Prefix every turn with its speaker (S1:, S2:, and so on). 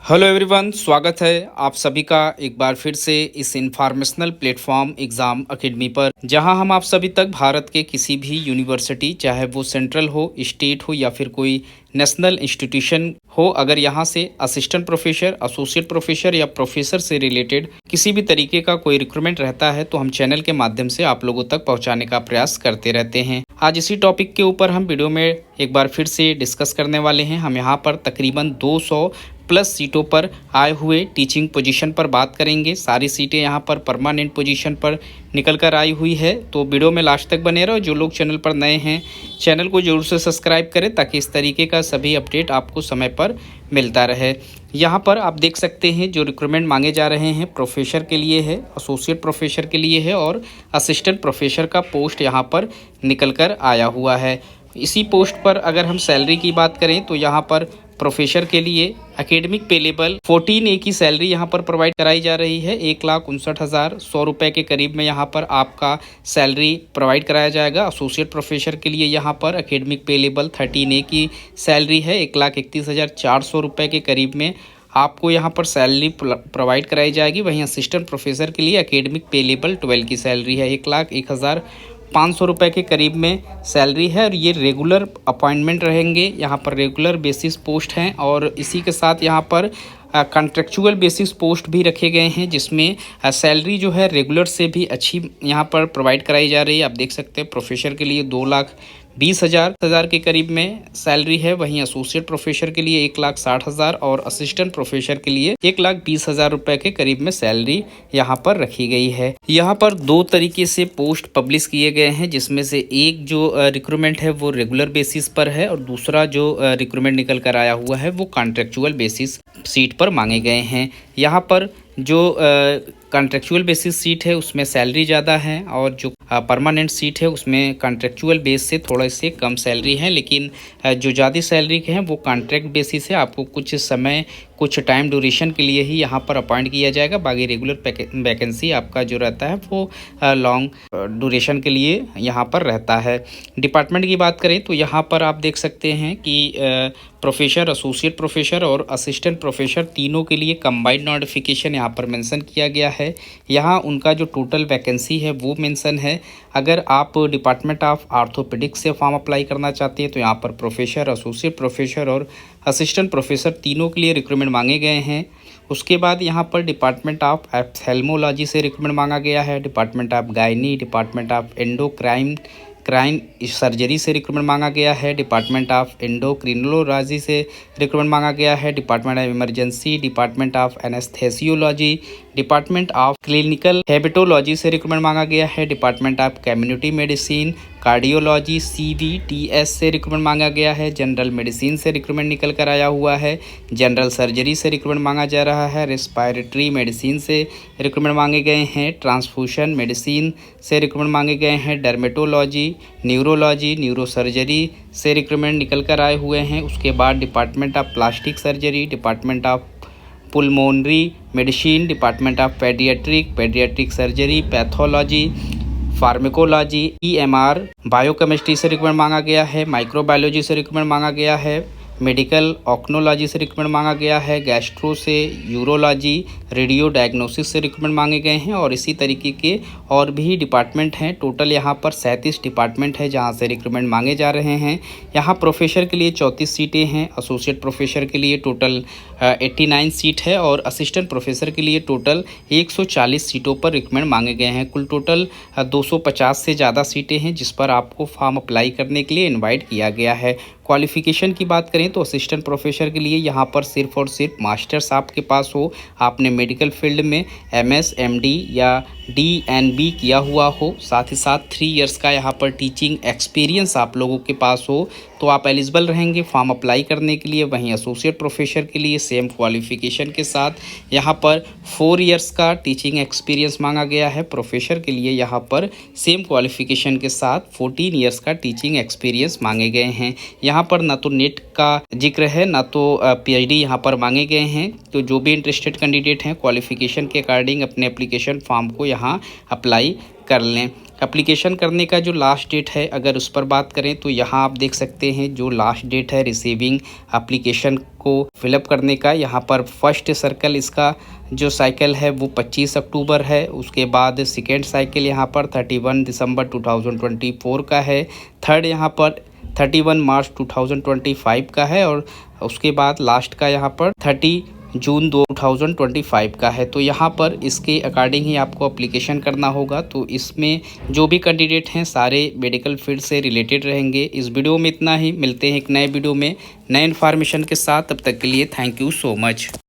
S1: Hello everyone, स्वागत है आप सभी का एक बार फिर से इस इंफॉर्मेशनल प्लेटफॉर्म एग्ज़ाम एकेडमी पर, जहां हम आप सभी तक भारत के किसी भी यूनिवर्सिटी, चाहे वो सेंट्रल हो, स्टेट हो या फिर कोई नेशनल इंस्टीट्यूशन हो, अगर यहां से असिस्टेंट प्रोफेसर, एसोसिएट प्रोफेसर या प्रोफेसर से रिलेटेड किसी भी तरीके का कोई रिक्रूटमेंट रहता है तो हम चैनल के माध्यम से आप लोगों तक पहुंचाने का प्रयास करते रहते हैं। आज इसी टॉपिक के ऊपर हम वीडियो में एक बार फिर से डिस्कस करने वाले हैं। हम यहाँ पर तकरीबन 200 प्लस सीटों पर आए हुए टीचिंग पोजीशन पर बात करेंगे। सारी सीटें यहाँ पर परमानेंट पोजीशन पर निकल कर आई हुई है, तो वीडियो में लास्ट तक बने रहो। जो लोग चैनल पर नए हैं, चैनल को जरूर से सब्सक्राइब करें ताकि इस तरीके का सभी अपडेट आपको समय पर मिलता रहे। यहाँ पर आप देख सकते हैं जो रिक्रूटमेंट मांगे जा रहे हैं प्रोफेसर के लिए है, एसोसिएट प्रोफेसर के लिए है और असिस्टेंट प्रोफेसर का पोस्ट यहाँ पर निकल कर आया हुआ है। इसी पोस्ट पर अगर हम सैलरी की बात करें तो यहाँ पर प्रोफेसर के लिए एकेडमिक पे लेवल 14A की सैलरी यहाँ पर प्रोवाइड कराई जा रही है। 1,59,100 रुपये के करीब में यहाँ पर आपका सैलरी प्रोवाइड कराया जाएगा। एसोसिएट प्रोफेसर के लिए यहाँ पर एकेडमिक पे लेवल 13A की सैलरी है। 1,31,400 रुपये के करीब में आपको यहाँ पर सैलरी प्रोवाइड कराई जाएगी। वहीं असिस्टेंट प्रोफेसर के लिए एकेडमिक पे लेवल 12 की सैलरी है। 1,01,500 रुपये के करीब में सैलरी है और ये रेगुलर अपॉइंटमेंट रहेंगे। यहाँ पर रेगुलर बेसिस पोस्ट हैं और इसी के साथ यहाँ पर कॉन्ट्रेक्चुअल बेसिस पोस्ट भी रखे गए हैं, जिसमें सैलरी जो है रेगुलर से भी अच्छी यहाँ पर प्रोवाइड कराई जा रही है। आप देख सकते हैं प्रोफेसर के लिए 2,20,000 के करीब में सैलरी है। वहीं एसोसिएट प्रोफेसर के लिए 1,60,000 और असिस्टेंट प्रोफेसर के लिए 1,20,000 रुपये के करीब में सैलरी यहाँ पर रखी गई है। यहाँ पर दो तरीके से पोस्ट पब्लिश किए गए हैं, जिसमें से एक जो रिक्रूटमेंट है वो रेगुलर बेसिस पर है और दूसरा जो रिक्रूटमेंट निकल कर आया हुआ है वो कॉन्ट्रेक्चुअल बेसिस सीट पर मांगे गए हैं। यहाँ पर जो कॉन्ट्रेक्चुअल बेसिस सीट है उसमें सैलरी ज़्यादा है और जो परमानेंट सीट है उसमें कॉन्ट्रेक्चुअल बेस से थोड़ा से कम सैलरी है, लेकिन जो ज़्यादा सैलरी के हैं वो कॉन्ट्रैक्ट बेसिस है। आपको कुछ समय, कुछ टाइम ड्यूरेशन के लिए ही यहाँ पर अपॉइंट किया जाएगा। बाकी रेगुलर वैकेंसी आपका जो रहता है वो लॉन्ग ड्यूरेशन के लिए यहाँ पर रहता है। डिपार्टमेंट की बात करें तो यहाँ पर आप देख सकते हैं कि प्रोफेसर, एसोसिएट प्रोफेसर और असिस्टेंट प्रोफेसर तीनों के लिए कंबाइंड नोटिफिकेशन यहाँ पर मेंशन किया गया है। यहाँ उनका जो टोटल वैकेंसी है वो मेंशन है। अगर आप डिपार्टमेंट ऑफ आर्थोपेडिक्स से फॉर्म अप्लाई करना चाहते हैं तो यहाँ पर प्रोफेसर, एसोसिएट प्रोफेसर और असिस्टेंट प्रोफेसर तीनों के लिए रिक्रूटमेंट मांगे गए हैं। उसके बाद यहाँ पर डिपार्टमेंट ऑफ एप्थेल्मोलॉजी से रिक्रूटमेंट मांगा गया है। Department of gynae, department of endocrine surgery से रिक्रूटमेंट मांगा गया है। डिपार्टमेंट ऑफ एंडोक्रिनोलॉजी से रिक्रूटमेंट मांगा गया है। Department of emergency, department of anaesthesiology, department of clinical hepatology से रिक्रूटमेंट मांगा गया है। Department of community medicine, cardiology CVTS से रिक्रूटमेंट मांगा गया है। जनरल मेडिसिन से रिक्रूटमेंट निकल कर आया हुआ है। जनरल सर्जरी से रिक्रूटमेंट मांगा जा रहा है। रेस्पिरेटरी मेडिसिन से रिक्रूटमेंट मांगे गए हैं। ट्रांसफ्यूशन मेडिसिन से रिक्रूटमेंट मांगे गए हैं। डर्मेटोलॉजी, न्यूरोलॉजी, न्यूरोसर्जरी से रिक्रूटमेंट निकल कर आए हुए हैं। उसके बाद department of plastic surgery, department of pulmonary medicine, department of paediatric surgery, pathology, pharmacology, EMR, biochemistry से रिक्रूटमेंट मांगा गया है। माइक्रोबायोलॉजी से रिक्रूटमेंट मांगा गया है। मेडिकल ऑक्नोलॉजी से रिक्रूटमेंट मांगा गया है। गैस्ट्रो से, यूरोलॉजी, रेडियो डायग्नोसिस से रिक्रूटमेंट मांगे गए हैं और इसी तरीके के और भी डिपार्टमेंट हैं। टोटल यहाँ पर 37 डिपार्टमेंट है जहाँ से रिक्रूटमेंट मांगे जा रहे हैं। यहाँ प्रोफेसर के लिए 34 सीटें हैं। एसोसिएट प्रोफेसर के लिए टोटल 89 सीट है और असिस्टेंट प्रोफेसर के लिए टोटल 140 सीटों पर रिक्रूटमेंट मांगे गए हैं। कुल टोटल 250 से ज़्यादा सीटें हैं जिस पर आपको फॉर्म अप्लाई करने के लिए इन्वाइट किया गया है। क्वालिफ़िकेशन की बात करें तो असिस्टेंट प्रोफेसर के लिए यहाँ पर सिर्फ और सिर्फ मास्टर्स आपके पास हो, आपने मेडिकल फील्ड में MS MD या DNB किया हुआ हो, साथ ही साथ 3 इयर्स का यहाँ पर टीचिंग एक्सपीरियंस आप लोगों के पास हो तो आप एलिजिबल रहेंगे फॉर्म अप्लाई करने के लिए। वहीं एसोसिएट प्रोफेसर के लिए सेम क्वालिफ़िकेशन के साथ यहाँ पर 4 इयर्स का टीचिंग एक्सपीरियंस मांगा गया है। प्रोफेसर के लिए यहाँ पर सेम क्वालिफ़िकेशन के साथ 14 इयर्स का टीचिंग एक्सपीरियंस मांगे गए हैं। यहाँ पर ना तो नेट का जिक्र है ना तो PhD यहाँ पर मांगे गए हैं। तो जो भी इंटरेस्टेड कैंडिडेट हैं क्वालिफ़िकेशन के अकॉर्डिंग अपने एप्लीकेशन फॉर्म को यहाँ अप्लाई कर लें। एप्लीकेशन करने का जो लास्ट डेट है अगर उस पर बात करें तो यहाँ आप देख सकते हैं जो लास्ट डेट है रिसीविंग एप्लीकेशन को फिलअप करने का। यहाँ पर फर्स्ट सर्कल इसका जो साइकिल है वो 25 अक्टूबर है। उसके बाद सेकेंड साइकिल यहाँ पर 31 दिसंबर 2024 का है। थर्ड यहाँ पर 31 मार्च 2025 का है और उसके बाद लास्ट का यहाँ पर 30 जून 2025 का है। तो यहाँ पर इसके अकॉर्डिंग ही आपको एप्लीकेशन करना होगा। तो इसमें जो भी कैंडिडेट हैं सारे मेडिकल फील्ड से रिलेटेड रहेंगे। इस वीडियो में इतना ही, मिलते हैं एक नए वीडियो में नए इन्फॉर्मेशन के साथ। तब तक के लिए थैंक यू सो मच।